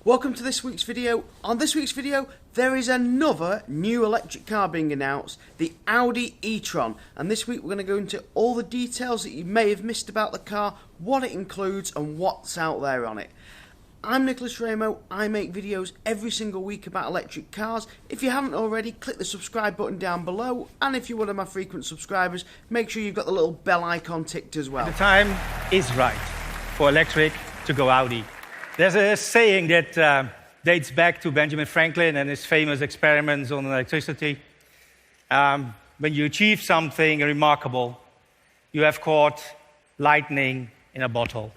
Welcome to this week's video. On this week's video, there is another new electric car being announced, the Audi E-tron. And this week we're going to go into all the details that you may have missed about the car, what it includes and what's out there on it. I'm Nicholas Ramo. I make videos every single week about electric cars. If you haven't already, click the subscribe button down below. And if you're one of my frequent subscribers, make sure you've got the little bell icon ticked as well. The time is right for electric to go Audi. There's a saying that dates back to Benjamin Franklin and his famous experiments on electricity. When you achieve something remarkable, you have caught lightning in a bottle.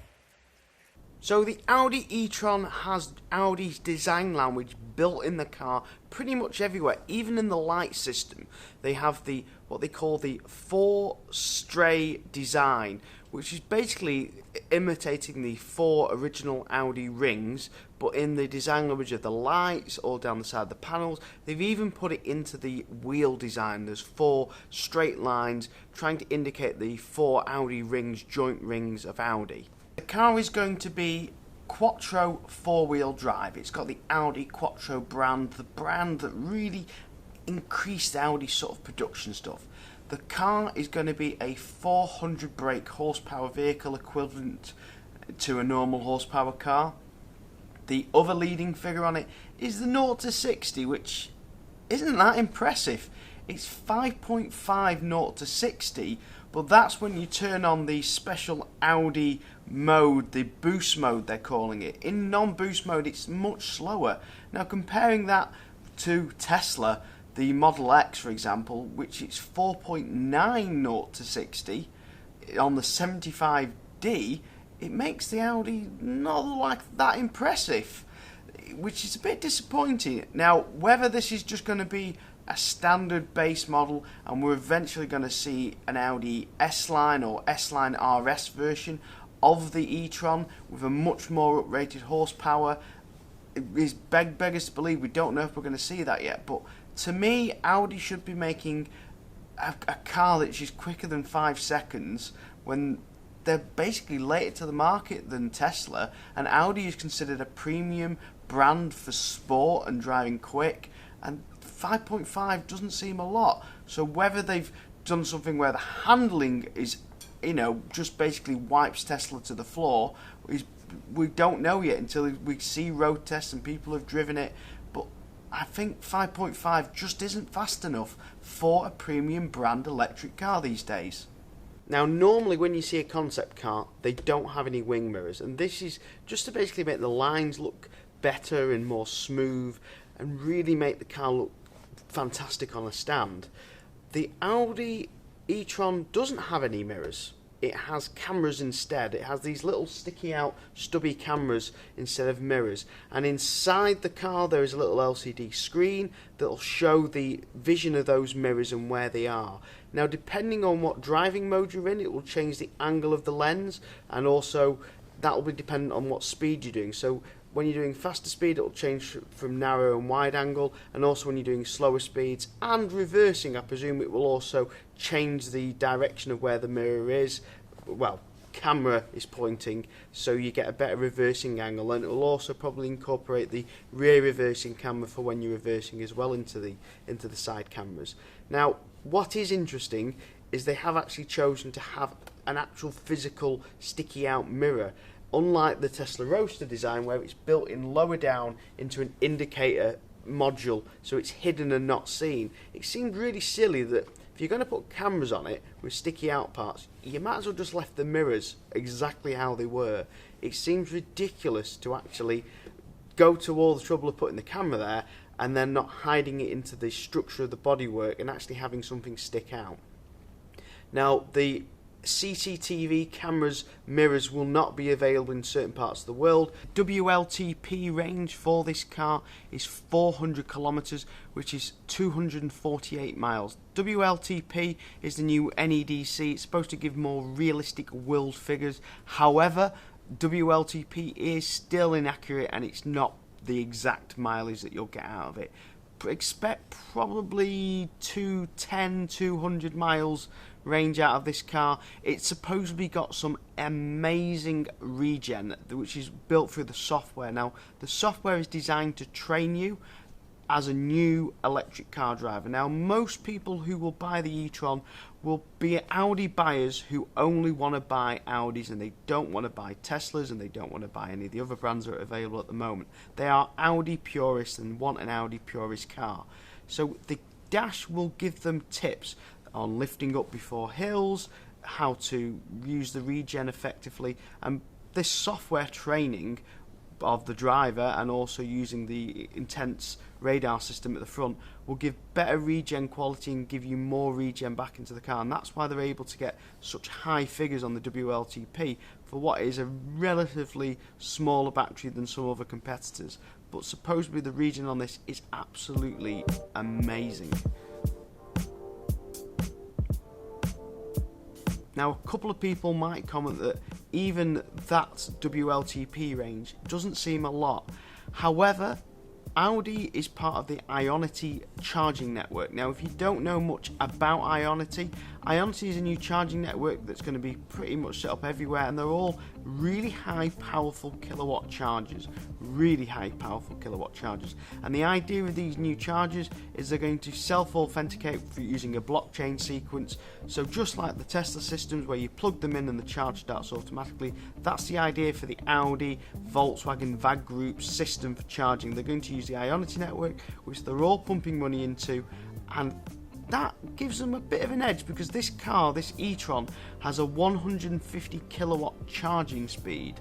So the Audi E-tron has Audi's design language built in the car pretty much everywhere, even in the light system. They have what they call the four-stray design, which is basically imitating the four original Audi rings, but in the design language of the lights, all down the side of the panels. They've even put it into the wheel design. There's four straight lines trying to indicate the four Audi rings, joint rings of Audi. The car is going to be Quattro four-wheel drive. It's got the Audi Quattro brand, the brand that really increased Audi sort of production stuff. The car is going to be a 400 brake horsepower vehicle, equivalent to a normal horsepower car. The other leading figure on it is the 0 to 60, which isn't that impressive. It's 5.5 0 to 60, but that's when you turn on the special Audi mode, the boost mode they're calling it. In non-boost mode it's much slower. Now comparing that to Tesla, the Model X for example, which is 4.9 0 to 60 on the 75D, it makes the Audi not like that impressive, which is a bit disappointing. Now whether this is just going to be a standard base model and we're eventually going to see an Audi S-Line or S-Line RS version of the e-tron with a much more uprated horsepower, it is beggars to believe. We don't know if we're going to see that yet, but to me Audi should be making a car that's just quicker than 5 seconds when they're basically later to the market than Tesla, and Audi is considered a premium brand for sport and driving quick, and 5.5 doesn't seem a lot. So whether they've done something where the handling is, just basically wipes Tesla to the floor, we don't know yet until we see road tests and people have driven it. But I think 5.5 just isn't fast enough for a premium brand electric car these days. Now normally when you see a concept car, they don't have any wing mirrors, and this is just to basically make the lines look better and more smooth and really make the car look fantastic on a stand. The Audi e-tron doesn't have any mirrors. It has cameras instead. It has these little sticky out stubby cameras instead of mirrors, and inside the car there is a little LCD screen that will show the vision of those mirrors and where they are. Now depending on what driving mode you're in, it will change the angle of the lens, and also that will be dependent on what speed you're doing. So when you're doing faster speed, it will change from narrow and wide angle, and also when you're doing slower speeds and reversing, I presume it will also change the direction of where the mirror is. Well, camera is pointing, so you get a better reversing angle, and it will also probably incorporate the rear reversing camera for when you're reversing as well into the side cameras. Now, what is interesting is they have actually chosen to have an actual physical sticky out mirror. Unlike the Tesla Roadster design where it's built in lower down into an indicator module so it's hidden and not seen, it seemed really silly that if you're going to put cameras on it with sticky out parts, you might as well just left the mirrors exactly how they were. It seems ridiculous to actually go to all the trouble of putting the camera there and then not hiding it into the structure of the bodywork and actually having something stick out. Now the CCTV cameras, mirrors will not be available in certain parts of the world. WLTP range for this car is 400 kilometers, which is 248 miles. WLTP is the new NEDC. It's supposed to give more realistic world figures. However, WLTP is still inaccurate and it's not the exact mileage that you'll get out of it. Expect probably 200 miles range out of this car. It's supposedly got some amazing regen, which is built through the software. Now, the software is designed to train you as a new electric car driver. Now, most people who will buy the e-tron will be Audi buyers who only want to buy Audis, and they don't want to buy Teslas, and they don't want to buy any of the other brands that are available at the moment. They are Audi purists and want an Audi purist car. So the dash will give them tips on lifting up before hills, how to use the regen effectively, and this software training of the driver and also using the intense radar system at the front will give better regen quality and give you more regen back into the car, and that's why they're able to get such high figures on the WLTP for what is a relatively smaller battery than some other competitors. But supposedly the regen on this is absolutely amazing. Now, a couple of people might comment that even that WLTP range doesn't seem a lot. However, Audi is part of the Ionity charging network. Now, if you don't know much about Ionity, Ionity is a new charging network that's going to be pretty much set up everywhere, and they're all really high powerful kilowatt chargers. Really high powerful kilowatt chargers. And the idea of these new chargers is they're going to self-authenticate through using a blockchain sequence. So just like the Tesla systems where you plug them in and the charge starts automatically, that's the idea for the Audi, Volkswagen, VAG Group system for charging. They're going to use the Ionity network, which they're all pumping money into, and that gives them a bit of an edge because this car, this e-tron, has a 150 kilowatt charging speed,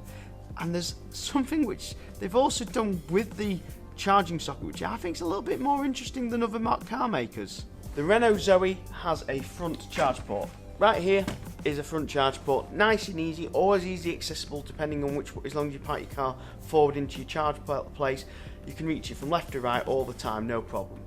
and there's something which they've also done with the charging socket which I think is a little bit more interesting than other car makers. The Renault Zoe has a front charge port. Right here is a front charge port, nice and easy, always easy accessible depending on as long as you park your car forward into your charge place, you can reach it from left to right all the time, no problem.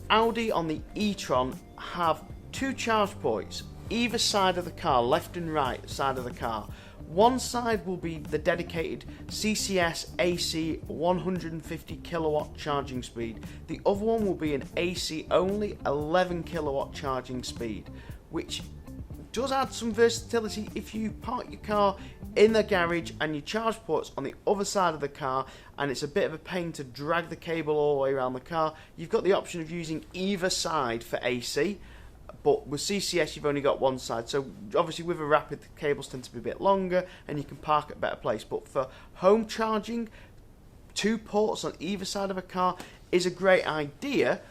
Audi on the e-tron have two charge ports either side of the car, left and right side of the car. One side will be the dedicated CCS AC 150 kilowatt charging speed. The other one will be an AC only 11 kilowatt charging speed, which does add some versatility if you park your car in the garage and your charge port's on the other side of the car and it's a bit of a pain to drag the cable all the way around the car. You've got the option of using either side for AC, but with CCS you've only got one side, so obviously with a Rapid the cables tend to be a bit longer and you can park at a better place. But for home charging, two ports on either side of a car is a great idea,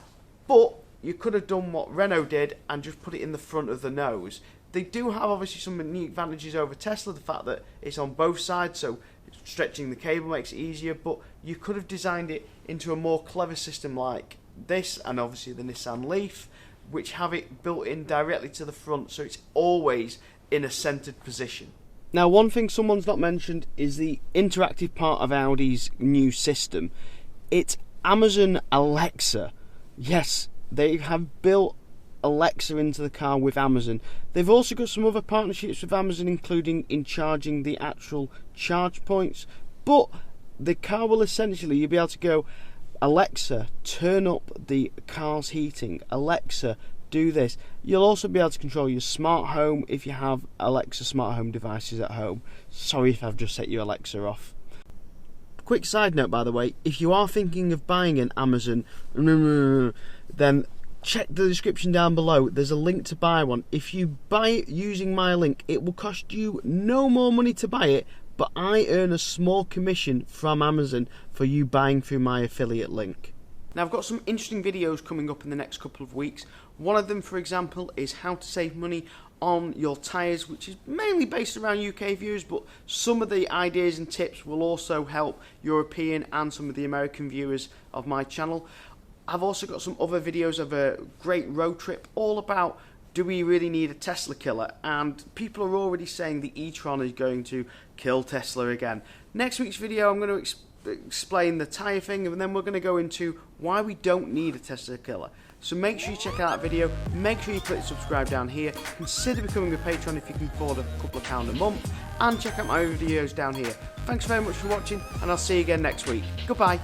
but you could have done what Renault did and just put it in the front of the nose. They do have obviously some unique advantages over Tesla, the fact that it's on both sides, so stretching the cable makes it easier, but you could have designed it into a more clever system like this, and obviously the Nissan Leaf, which have it built in directly to the front, so it's always in a centered position. Now, one thing someone's not mentioned is the interactive part of Audi's new system. It's Amazon Alexa. Yes, they have built Alexa into the car with Amazon. They've also got some other partnerships with Amazon, including in charging the actual charge points, but the car will essentially, you'll be able to go, Alexa, turn up the car's heating, Alexa, do this. You'll also be able to control your smart home if you have Alexa smart home devices at home. Sorry if I've just set your Alexa off. Quick side note, by the way, if you are thinking of buying an Amazon, then check the description down below. There's a link to buy one. If you buy it using my link, it will cost you no more money to buy it, but I earn a small commission from Amazon for you buying through my affiliate link. Now, I've got some interesting videos coming up in the next couple of weeks. One of them, for example, is how to save money on your tyres, which is mainly based around UK viewers, but some of the ideas and tips will also help European and some of the American viewers of my channel. I've also got some other videos of a great road trip all about, do we really need a Tesla killer? And people are already saying the e-tron is going to kill Tesla again. Next week's video I'm going to explain the tyre thing, and then we're going to go into why we don't need a Tesla killer. So make sure you check out that video, make sure you click subscribe down here, consider becoming a patron if you can afford a couple of £1 a month, and check out my other videos down here. Thanks very much for watching, and I'll see you again next week. Goodbye.